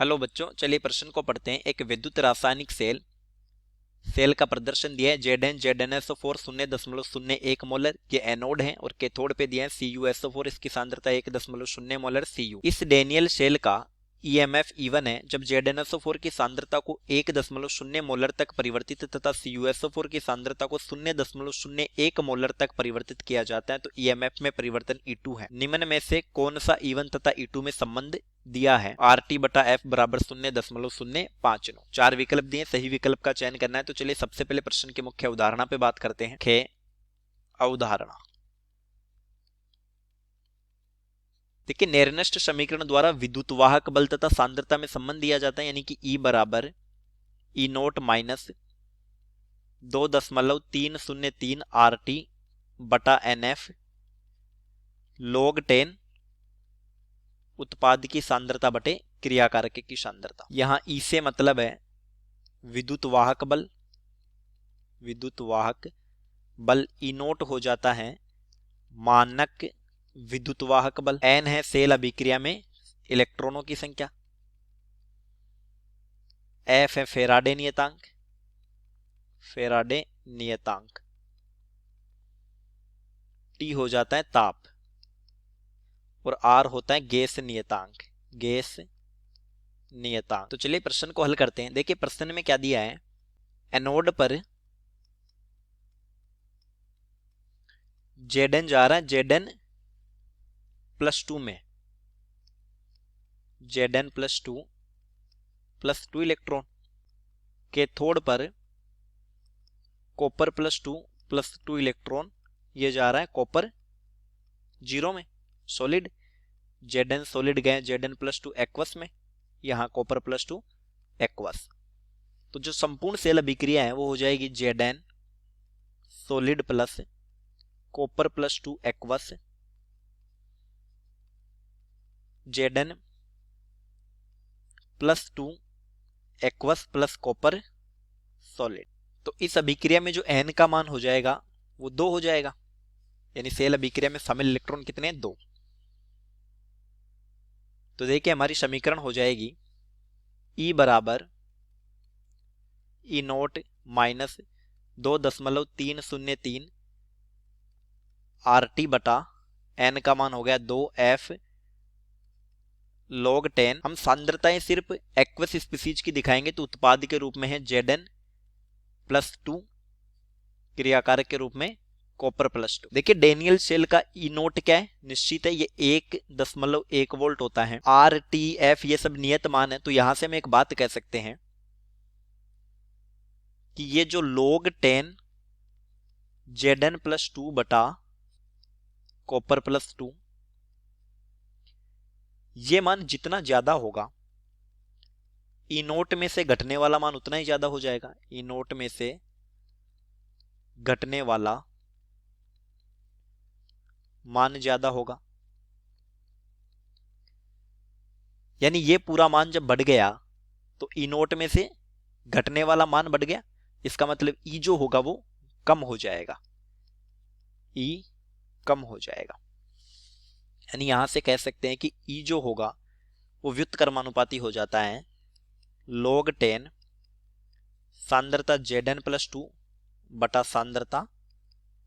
Hello बच्चों, चलिए प्रश्न को पढ़ते हैं। एक विद्युत रासायनिक सेल का प्रदर्शन दिया है। ZnZnSO4 0.01 मोलर, ये एनोड है, और कैथोड पे दिया है CuSO4, इसकी सांद्रता 1.0 मोलर Cu। इस डेनियल शेल का EMF E1 है। जब ZnSO4 की सांद्रता को 1.0 मोलर तक परिवर्तित तथा CuSO4 की सांद्रता को 0.01 मोलर तक परिवर्तित किया जाता है तो EMF में परिवर्तन E2 है। निम्न में से कौन सा E1 तथा E2 में संबंध दिया है? RT/F बराबर 0.059। 4 विकल्प दिए, सही विकल्प का चयन करना है। तो चलिए सबसे पहले प्रश्न की मुख्य अवधारणा पे बात करते हैं। खे अवधारणा। देखिए, नेरनस्ट समीकरण द्वारा विद्युत वाहक बल तथा सांद्रता में संबंध दिया जाता है, यानी कि E बराबर E0 माइनस 2.303 RT/NF log 10 उत्पाद की सांद्रता बटे क्रियाकारक की सांद्रता। यहां E से मतलब है विद्युत वाहक बल। विद्युत वाहक बल E0 हो जाता है मानक विद्युत वाहक बल। N है सेल अभिक्रिया में इलेक्ट्रॉनों की संख्या। F है फेराडे नियतांक। फेराडे नियतांक। T हो जाता है ताप, और R होता है गैस नियतांक। गैस नियतांक। तो चलिए प्रश्न को हल करते हैं। देखिए प्रश्न में क्या दिया है। एनोड पर Zn जा रहा है Zn+2 में, Zn+2 इलेक्ट्रॉन। कैथोड पर कॉपर +2 इलेक्ट्रॉन, ये जा रहा है कॉपर 0 में। सॉलिड Zn सॉलिड गए Zn+2 एक्वस में, यहां कॉपर +2 एक्वस। तो जो संपूर्ण सेल अभिक्रिया है वो हो जाएगी Zn solid plus copper +2 aqueous, Zn+2 aqueous plus copper solid. तो इस अभिक्रिया में जो N का मान हो जाएगा वो 2 हो जाएगा, यानी सेल अभिक्रिया में शामिल इलेक्ट्रॉन कितने हैं? 2। तो देखिए हमारी समीकरण हो जाएगी E बराबर E0 माइनस 2.303 RT/N का मान हो गया 2F log 10। हम सांद्रताएं सिर्फ एक्वस स्पीसीज की दिखाएंगे तो उत्पाद के रूप में है Zn+2, क्रियाकारक के रूप में कॉपर +2। देखिए डेनियल शेल का E0 क्या है? निश्चित है ये 1.1 वोल्ट होता है। RTF ये सब नियत मान है, तो यहां से हम एक बात कह सकते हैं कि ये जो log 10 Zn+2 बटा कॉपर +2, ये मान जितना ज्यादा होगा E0 में से घटने वाला मान उतना ही ज्यादा हो जाएगा। E0 में से घटने वाला मान ज्यादा होगा, यानी ये पूरा मान जब बढ़ गया तो E0 में से घटने वाला मान बढ़ गया। इसका मतलब E जो होगा वो कम हो जाएगा। E कम हो जाएगा, यानी यहां से कह सकते हैं कि E जो होगा वो व्युत्क्रमानुपाती हो जाता है log 10 सांद्रता Zn+2 बटा सांद्रता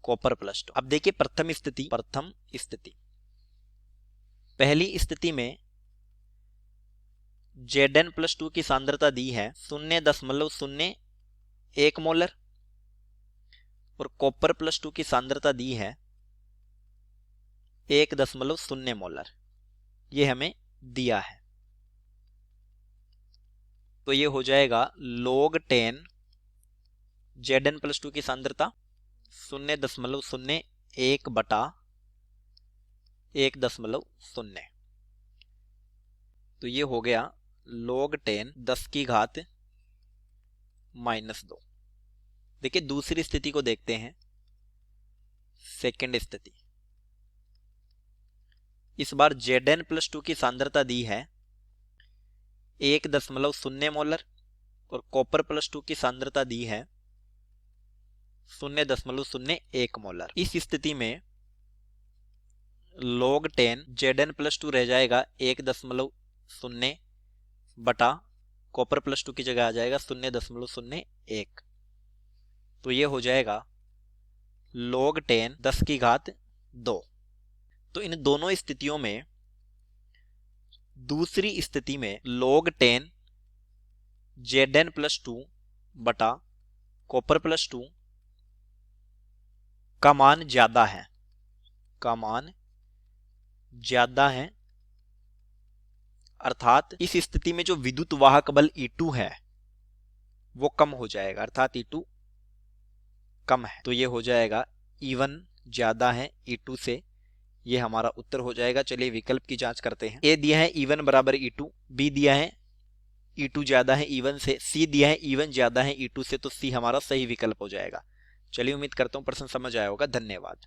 कॉपर +2। अब देखिए प्रथम स्थिति। पहली स्थिति में Zn+2 की सांद्रता दी है 0.01 मोलर, और कॉपर +2 की सांद्रता दी है 1.0 मोलर। ये हमें दिया है, तो ये हो जाएगा log 10 Zn+2 की सांद्रता 0.01 बटा 1.0। तो ये हो गया log 10 10 की घात -2। देखिए दूसरी स्थिति को देखते हैं। सेकेंड स्थिति, इस बार Zn+2 की सांद्रता दी है 1.0 मोलर, और कॉपर +2 की सांद्रता दी है 0.01 मोलर। इस स्थिति में log 10 Zn+2 रह जाएगा 1.0 बटा कॉपर प्लस 2 की जगह आ जाएगा 0.01। तो ये हो जाएगा log 10 10 की घात 2। तो इन दोनों स्थितियों में, दूसरी स्थिति में log 10 Zn प्लस 2 बटा कॉपर प्लस 2 का मान ज्यादा है, का मान ज्यादा है, अर्थात इस स्थिति में जो विद्युत वाहक बल E2 है वो कम हो जाएगा, अर्थात E2 कम है। तो ये हो जाएगा E1 ज्यादा है E2 से, ये हमारा उत्तर हो जाएगा। चलिए विकल्प की जांच करते हैं। ए दिया है E1 बराबर E2, बी दिया है E2 ज्यादा है E1 से, सी दिया है E1 ज्यादा है E2 से, तो सी हमारा सही विकल्प हो जाएगा। चलिए उम्मीद करता हूं प्रश्न समझ आया होगा। धन्यवाद।